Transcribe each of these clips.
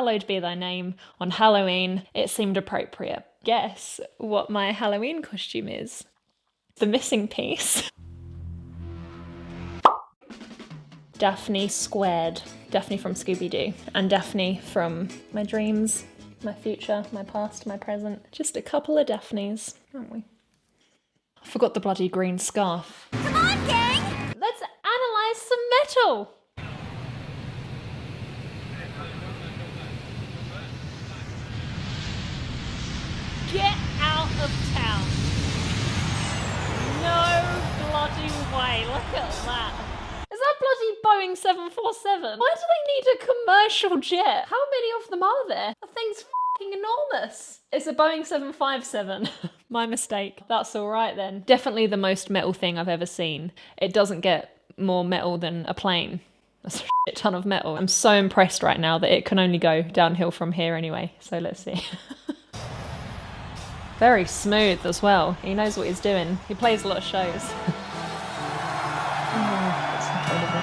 Hallowed Be Thy Name on Halloween. It seemed appropriate. Guess what my Halloween costume is? The missing piece. Daphne squared. Daphne from Scooby-Doo. And Daphne from my dreams, my future, my past, my present. Just a couple of Daphnes, aren't we? I forgot the bloody green scarf. Come on, gang! Let's analyse some metal! Get out of town. No bloody way, look at that. Is that bloody Boeing 747? Why do they need a commercial jet? How many of them are there? The thing's f***ing enormous. It's a Boeing 757. My mistake. That's all right then. Definitely the most metal thing I've ever seen. It doesn't get more metal than a plane. That's a shit ton of metal. I'm so impressed right now that it can only go downhill from here anyway. So let's see. Very smooth as well. He knows what he's doing. He plays a lot of shows. That's incredible.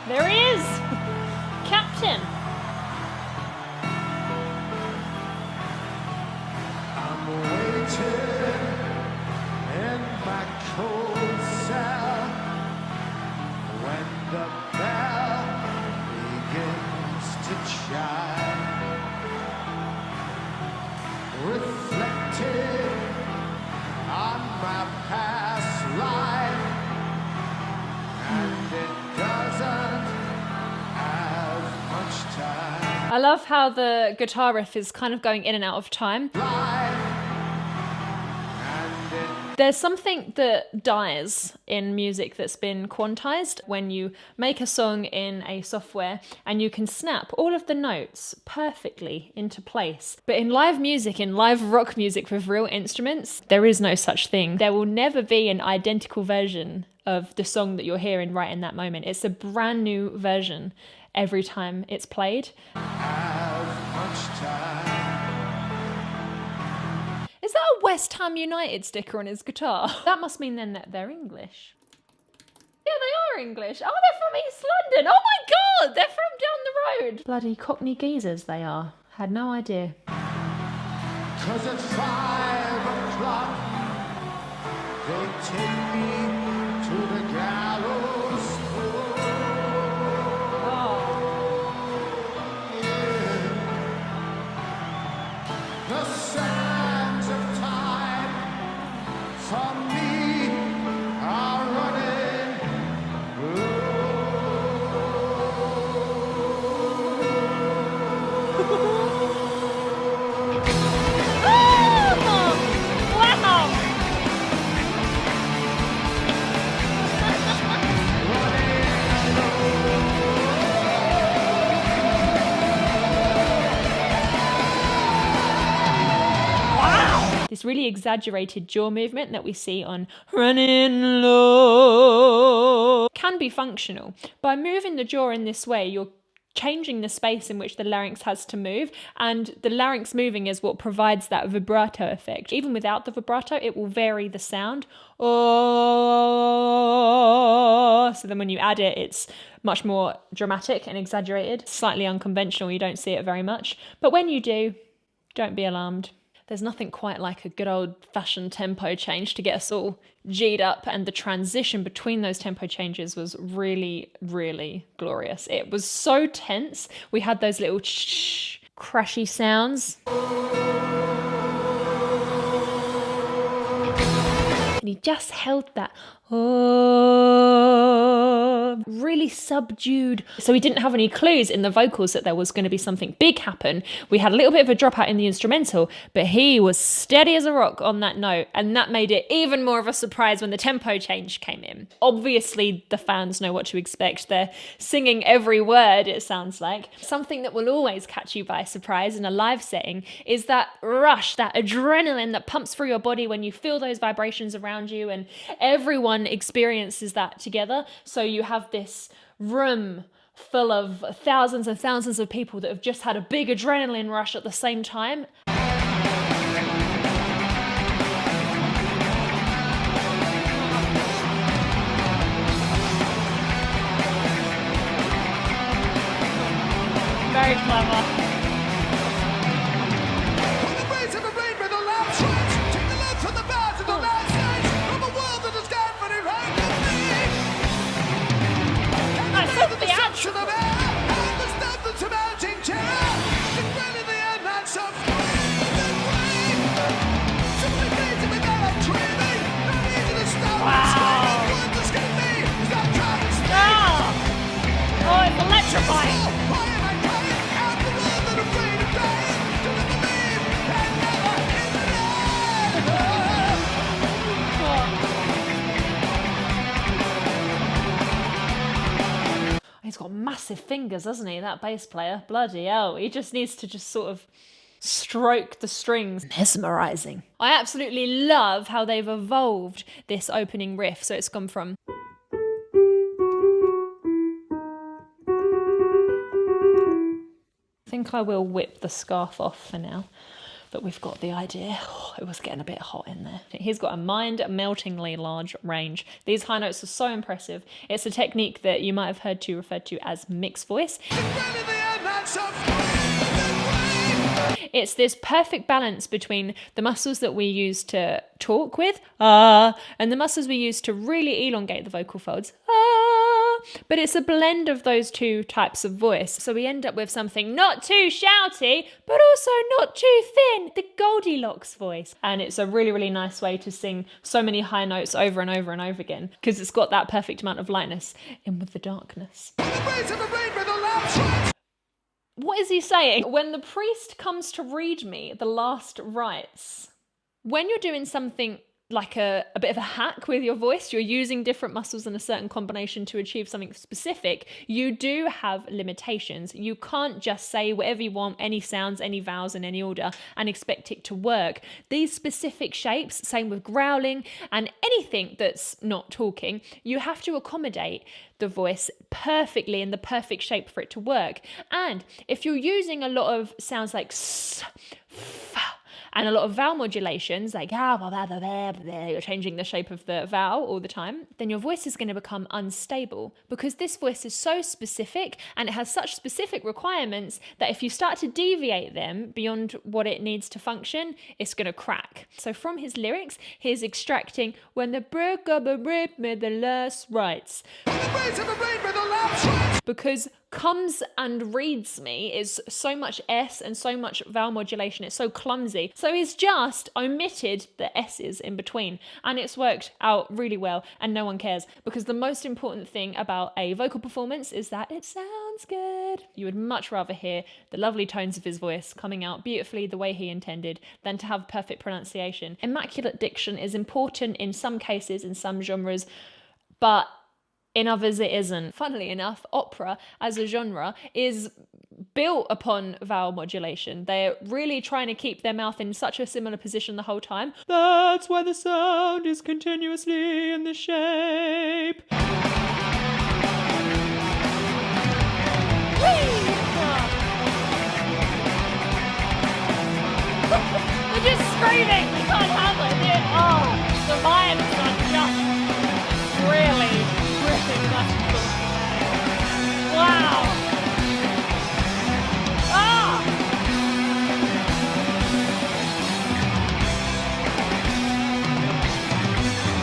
There he is! Captain! I'm waiting in my cold cell when the bell begins to chime, reflecting on my past life, and it doesn't have much time. I love how the guitar riff is kind of going in and out of time. There's something that dies in music that's been quantized when you make a song in a software and you can snap all of the notes perfectly into place. But in live music, in live rock music with real instruments, there is no such thing. There will never be an identical version of the song that you're hearing right in that moment. It's a brand new version every time it's played. Is that a West Ham United sticker on his guitar? That must mean then that they're English. Yeah, they are English. Oh, they're from East London. Oh my God, they're from down the road. Bloody Cockney geezers they are. Had no idea. 'Cause at 5 o'clock they take me to the gallows. The sands of time for me are running This really exaggerated jaw movement that we see on Running Low can be functional. By moving the jaw in this way, you're changing the space in which the larynx has to move, and the larynx moving is what provides that vibrato effect. Even without the vibrato, it will vary the sound. Oh, so then when you add it, it's much more dramatic and exaggerated, slightly unconventional. You don't see it very much. But when you do, don't be alarmed. There's nothing quite like a good old-fashioned tempo change to get us all G'd up, and the transition between those tempo changes was really, really glorious. It was so tense. We had those little crashy sounds. And he just held that really subdued. So we didn't have any clues in the vocals that there was going to be something big happen. We had a little bit of a dropout in the instrumental, but he was steady as a rock on that note, and that made it even more of a surprise when the tempo change came in. Obviously, the fans know what to expect. They're singing every word, it sounds like. Something that will always catch you by surprise in a live setting is that rush, that adrenaline that pumps through your body when you feel those vibrations around you, and everyone experiences that together. So you have this room full of thousands and thousands of people that have just had a big adrenaline rush at the same time. Very clever. From the breeze of the rain with a loud switch, take the load from the bars of the last stage, from a world that has gone for it right to me. That's so theatrical. Of air, and the stuff that's surmounting terror, the thrill in the air, not so simply made to me that I'm dreaming, not easy to stop. Wow. What this can be is not trying to stay. Oh, it's electrifying. Why am I crying out the world that I'm afraid of dying? To live and believe and never in the He's got massive fingers, hasn't he, that bass player? Bloody hell. He just needs to just sort of stroke the strings. Mesmerizing. I absolutely love how they've evolved this opening riff. So it's gone from... I think I will whip the scarf off for now, but we've got the idea. Oh, it was getting a bit hot in there. He's got a mind-meltingly large range. These high notes are so impressive. It's a technique that you might have heard referred to as mixed voice. It's this perfect balance between the muscles that we use to talk with, and the muscles we use to really elongate the vocal folds, but it's a blend of those two types of voice. So we end up with something not too shouty, but also not too thin, the Goldilocks voice. And it's a really, really nice way to sing so many high notes over and over and over again, because it's got that perfect amount of lightness in with the darkness. What is he saying? When the priest comes to read me the last rites, when you're doing something like a bit of a hack with your voice, you're using different muscles in a certain combination to achieve something specific, you do have limitations. You can't just say whatever you want, any sounds, any vowels in any order, and expect it to work. These specific shapes, same with growling and anything that's not talking, you have to accommodate the voice perfectly in the perfect shape for it to work. And if you're using a lot of sounds like s, f, and a lot of vowel modulations, like you're changing the shape of the vowel all the time, then your voice is going to become unstable, because this voice is so specific and it has such specific requirements that if you start to deviate them beyond what it needs to function, it's going to crack. So from his lyrics, he's extracting when the break of a rib made the last rites. Because comes and reads me is so much S and so much vowel modulation, it's so clumsy. So he's just omitted the S's in between, and it's worked out really well, and no one cares, because the most important thing about a vocal performance is that it sounds good. You would much rather hear the lovely tones of his voice coming out beautifully the way he intended than to have perfect pronunciation. Immaculate diction is important in some cases, in some genres, but in others it isn't. Funnily enough, opera as a genre is built upon vowel modulation. They're really trying to keep their mouth in such a similar position the whole time. That's why the sound is continuously in the shape. They're just screaming. They can't handle it. The vibes are just really magical. Wow.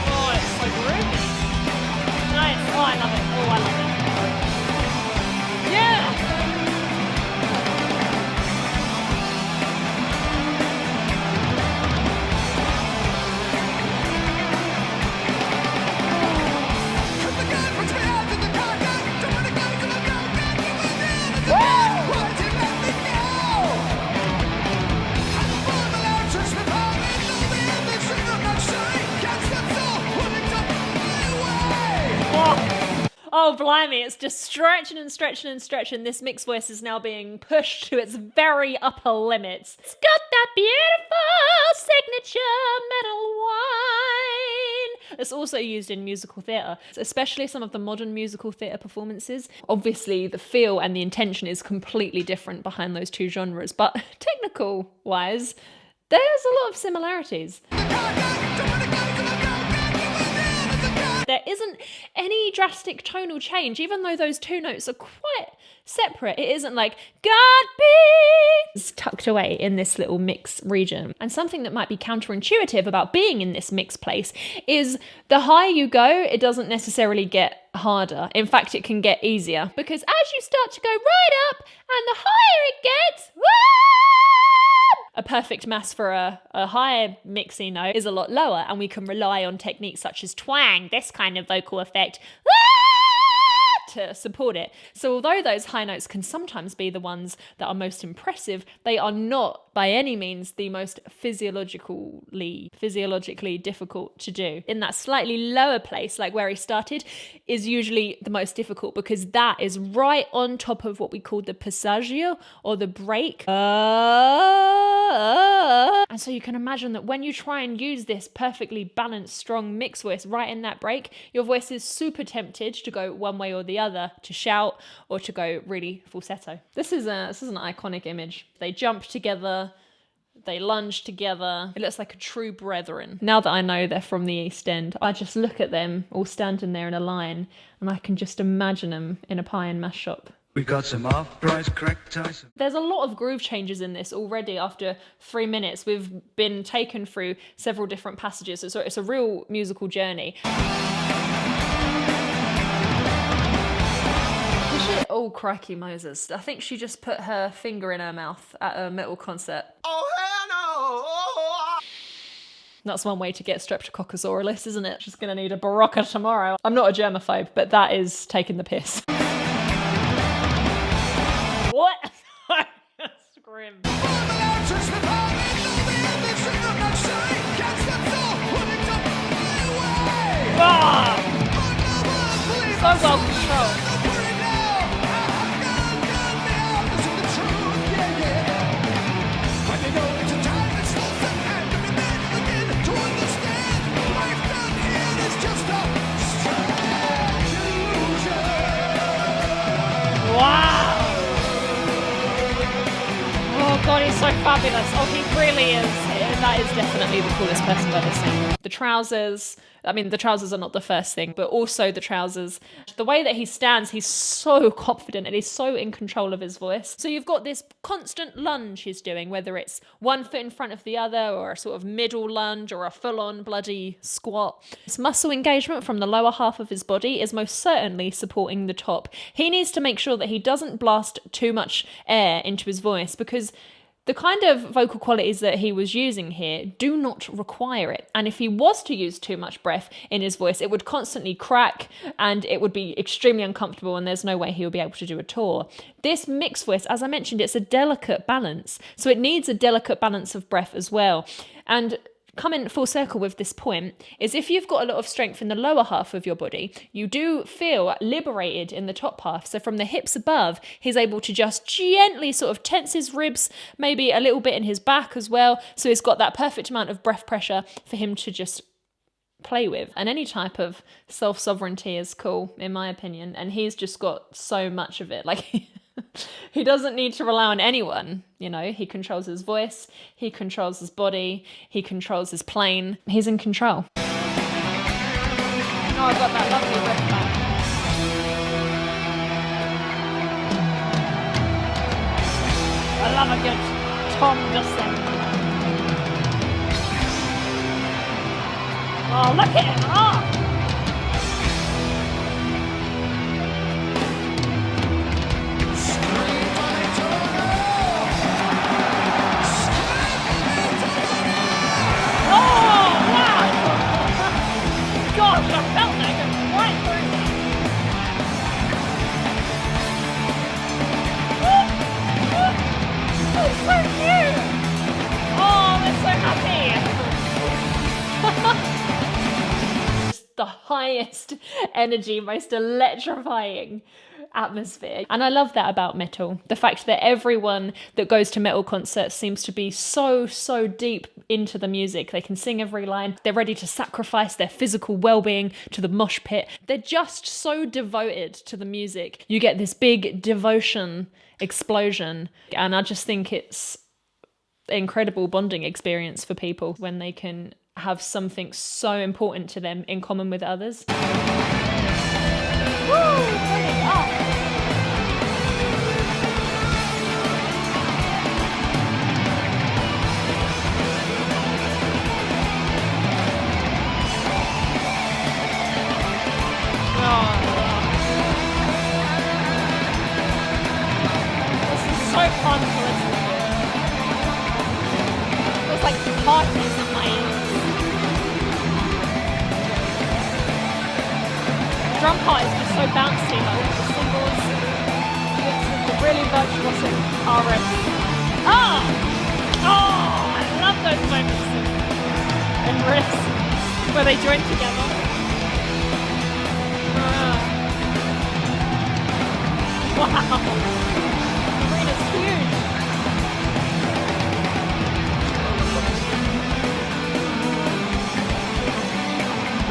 Oh, it's so groovy. Nice. Oh, I love it. Oh, I love it. Yeah. Oh, blimey, it's just stretching and stretching and stretching. This mixed voice is now being pushed to its very upper limits. It's got that beautiful signature metal whine. It's also used in musical theatre, especially some of the modern musical theatre performances. Obviously, the feel and the intention is completely different behind those two genres, but technical-wise, there's a lot of similarities. There isn't any drastic tonal change, even though those two notes are quite separate. It isn't like, God be, it's tucked away in this little mix region. And something that might be counterintuitive about being in this mix place is the higher you go, it doesn't necessarily get harder. In fact, it can get easier, because as you start to go right up and the higher it gets, a perfect mass for a higher mixing note is a lot lower, and we can rely on techniques such as twang, this kind of vocal effect, to support it. So although those high notes can sometimes be the ones that are most impressive, they are not by any means the most physiologically difficult to do. In that slightly lower place, like where he started, is usually the most difficult, because that is right on top of what we call the passaggio, or the break. And so you can imagine that when you try and use this perfectly balanced, strong mix voice right in that break, your voice is super tempted to go one way or the other, to shout or to go really falsetto. This is an iconic image. They jump together, they lunge together. It looks like a true brethren. Now that I know they're from the East End, I just look at them all standing there in a line, and I can just imagine them in a pie and mash shop. We got some off-price crack ties. There's a lot of groove changes in this already. After 3 minutes, we've been taken through several different passages. So it's a real musical journey. Oh, crikey Moses. I think she just put her finger in her mouth at a metal concert. Oh, hell no! That's one way to get Streptococcus aureus, isn't it? She's going to need a Barocca tomorrow. I'm not a germaphobe, but that is taking the piss. What? That's grim. Ah! So well controlled. Wow! Oh god, he's so fabulous. Oh, he really is. That is definitely the coolest person I've ever seen. The trousers are not the first thing, but also the trousers. The way that he stands, he's so confident and he's so in control of his voice. So you've got this constant lunge he's doing, whether it's one foot in front of the other, or a sort of middle lunge, or a full-on bloody squat. This muscle engagement from the lower half of his body is most certainly supporting the top. He needs to make sure that he doesn't blast too much air into his voice, because the kind of vocal qualities that he was using here do not require it. And if he was to use too much breath in his voice, it would constantly crack and it would be extremely uncomfortable, and there's no way he would be able to do a tour. This mixed voice, as I mentioned, it's a delicate balance. So it needs a delicate balance of breath as well. And coming full circle with this point is, if you've got a lot of strength in the lower half of your body, you do feel liberated in the top half. So from the hips above, he's able to just gently sort of tense his ribs, maybe a little bit in his back as well. So he's got that perfect amount of breath pressure for him to just play with. And any type of self-sovereignty is cool, in my opinion. And he's just got so much of it. Like, he doesn't need to rely on anyone, you know. He controls his voice, he controls his body, he controls his plane. He's in control. Oh, I've got that lovely riff back. I love a good tom descent. Oh, look at him! Oh! The highest energy, most electrifying atmosphere. And I love that about metal. The fact that everyone that goes to metal concerts seems to be so deep into the music. They can sing every line. They're ready to sacrifice their physical well-being to the mosh pit. They're just so devoted to the music. You get this big devotion explosion. And I just think it's an incredible bonding experience for people when they can have something so important to them in common with others. Woo! So fun to listen to. It was like parties in my ears. The drum part is just so bouncy, like with the cymbals, with the really virtuosic RF. Oh, I love those moments and riffs where they join together. Wow. It's huge.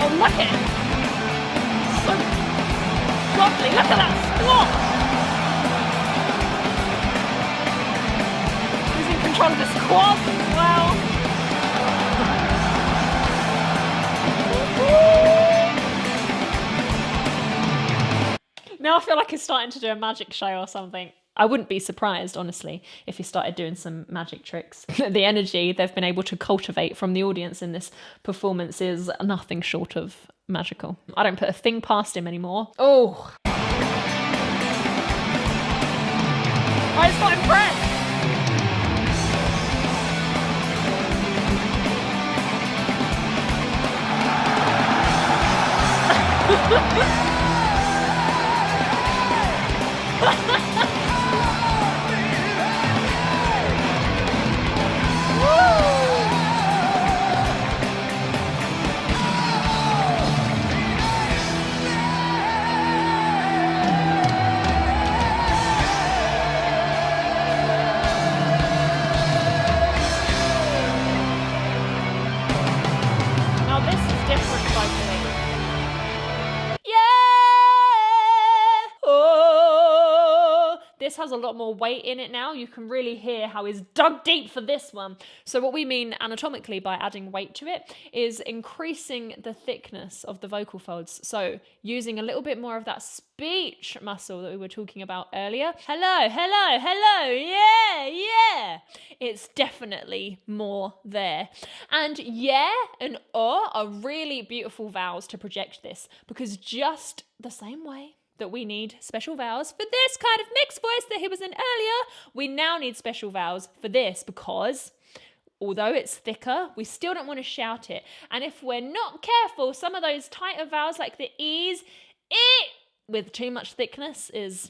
Oh, look at it. So lovely. Look at that squat. He's in control of the squat. Wow. Now I feel like he's starting to do a magic show or something. I wouldn't be surprised, honestly, if he started doing some magic tricks. The energy they've been able to cultivate from the audience in this performance is nothing short of magical. I don't put a thing past him anymore. Oh, I was not impressed. This has a lot more weight in it now. You can really hear how he's dug deep for this one. So what we mean anatomically by adding weight to it is increasing the thickness of the vocal folds. So using a little bit more of that speech muscle that we were talking about earlier. Hello, hello, hello, yeah, yeah. It's definitely more there. And yeah and are really beautiful vowels to project this, because just the same way that we need special vowels for this kind of mixed voice that he was in earlier, we now need special vowels for this, because although it's thicker, we still don't want to shout it. And if we're not careful, some of those tighter vowels like the E's, with too much thickness is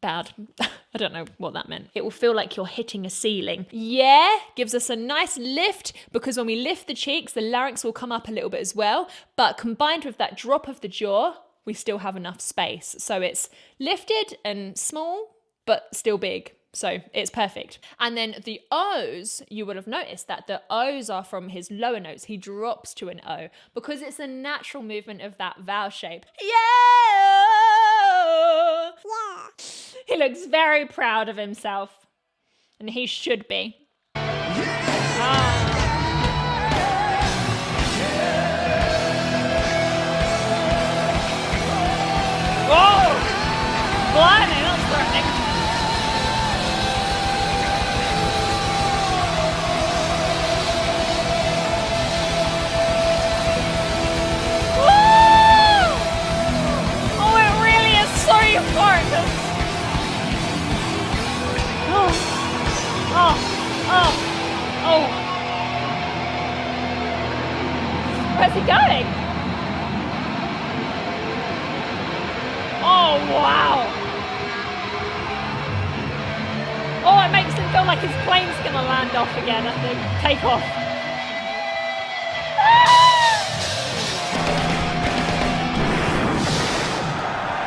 bad. I don't know what that meant. It will feel like you're hitting a ceiling. Yeah gives us a nice lift, because when we lift the cheeks, the larynx will come up a little bit as well. But combined with that drop of the jaw, we still have enough space. So it's lifted and small, but still big. So it's perfect. And then the O's, you would have noticed that the O's are from his lower notes. He drops to an O because it's a natural movement of that vowel shape. Yeah! Yeah. He looks very proud of himself, and he should be. Whoa! Blimey, that's threatening. Woo! Oh, it really is so euphoric. Oh. Where's he going? Oh, wow. Oh, it makes him feel like his plane's going to land off again, I think. Take off.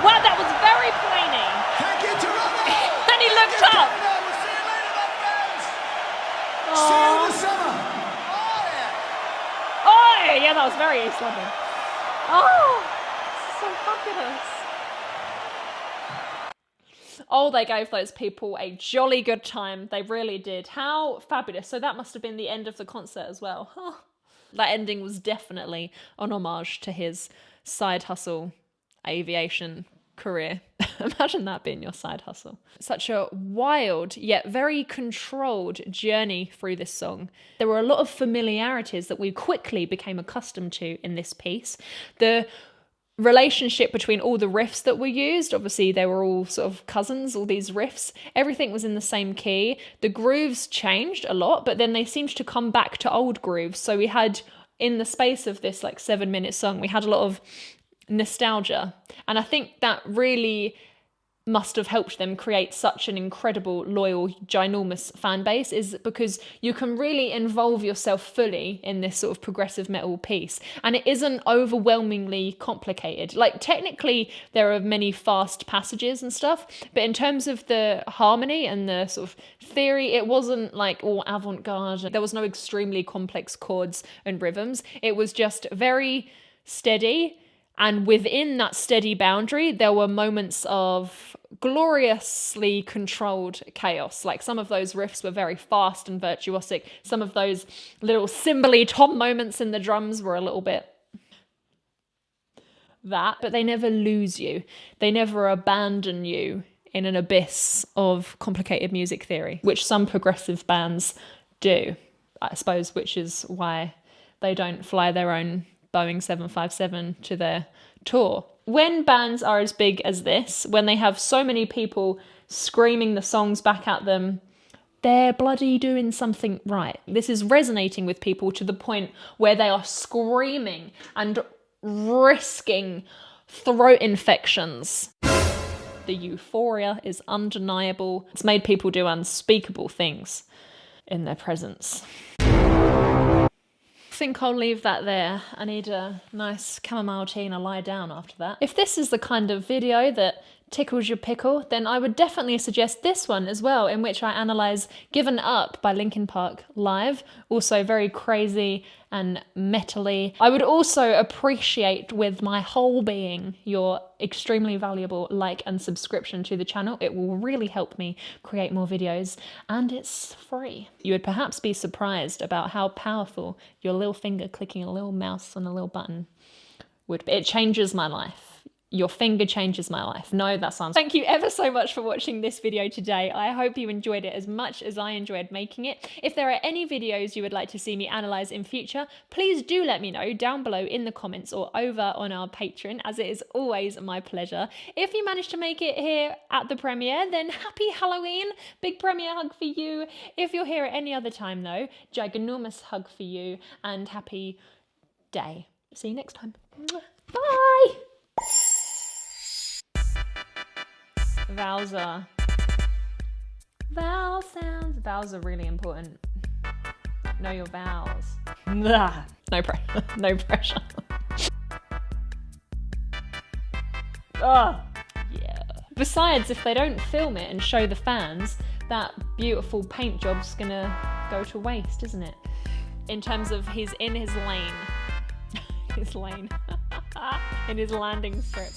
Wow, that was very plainy. Thank you, Toronto. And he looked up. We'll see you later, my friends. Oh. See you in the summer. Oh, yeah, that was very East London. Oh, so fabulous. Oh, they gave those people a jolly good time. They really did. How fabulous. So that must have been the end of the concert as well. Huh. That ending was definitely an homage to his side hustle aviation career. Imagine that being your side hustle. Such a wild yet very controlled journey through this song. There were a lot of familiarities that we quickly became accustomed to in this piece. The relationship between all the riffs that were used, obviously they were all sort of cousins, all these riffs, everything was in the same key. The grooves changed a lot, but then they seemed to come back to old grooves. So we had, in the space of this like 7-minute song, we had a lot of nostalgia, and I think that really must have helped them create such an incredible, loyal, ginormous fan base, is because you can really involve yourself fully in this sort of progressive metal piece, and it isn't overwhelmingly complicated. Like, technically there are many fast passages and stuff, but in terms of the harmony and the sort of theory, it wasn't like all avant-garde. There was no extremely complex chords and rhythms. It was just very steady. And within that steady boundary, there were moments of gloriously controlled chaos. Like, some of those riffs were very fast and virtuosic. Some of those little cymbally tom moments in the drums were a little bit that. But they never lose you. They never abandon you in an abyss of complicated music theory, which some progressive bands do, I suppose, which is why they don't fly their own Boeing 757 to their tour. When bands are as big as this, when they have so many people screaming the songs back at them, they're bloody doing something right. This is resonating with people to the point where they are screaming and risking throat infections. The euphoria is undeniable. It's made people do unspeakable things in their presence. I think I'll leave that there. I need a nice chamomile tea and a lie down after that. If this is the kind of video that tickles your pickle, then I would definitely suggest this one as well, in which I analyse Given Up by Linkin Park live. Also very crazy and metally. I would also appreciate with my whole being your extremely valuable like and subscription to the channel. It will really help me create more videos, and it's free. You would perhaps be surprised about how powerful your little finger clicking a little mouse on a little button would be. It changes my life. Your finger changes my life. No, that sounds... Thank you ever so much for watching this video today. I hope you enjoyed it as much as I enjoyed making it. If there are any videos you would like to see me analyse in future, please do let me know down below in the comments or over on our Patreon, as it is always my pleasure. If you managed to make it here at the premiere, then happy Halloween. Big premiere hug for you. If you're here at any other time though, ginormous hug for you, and happy day. See you next time. Bye! Vowels are vowel sounds. Vowels are really important. Know your vowels. No no pressure. Oh, yeah. Besides, if they don't film it and show the fans, that beautiful paint job's gonna go to waste, isn't it? In terms of he's in his lane. His lane. In his landing strip.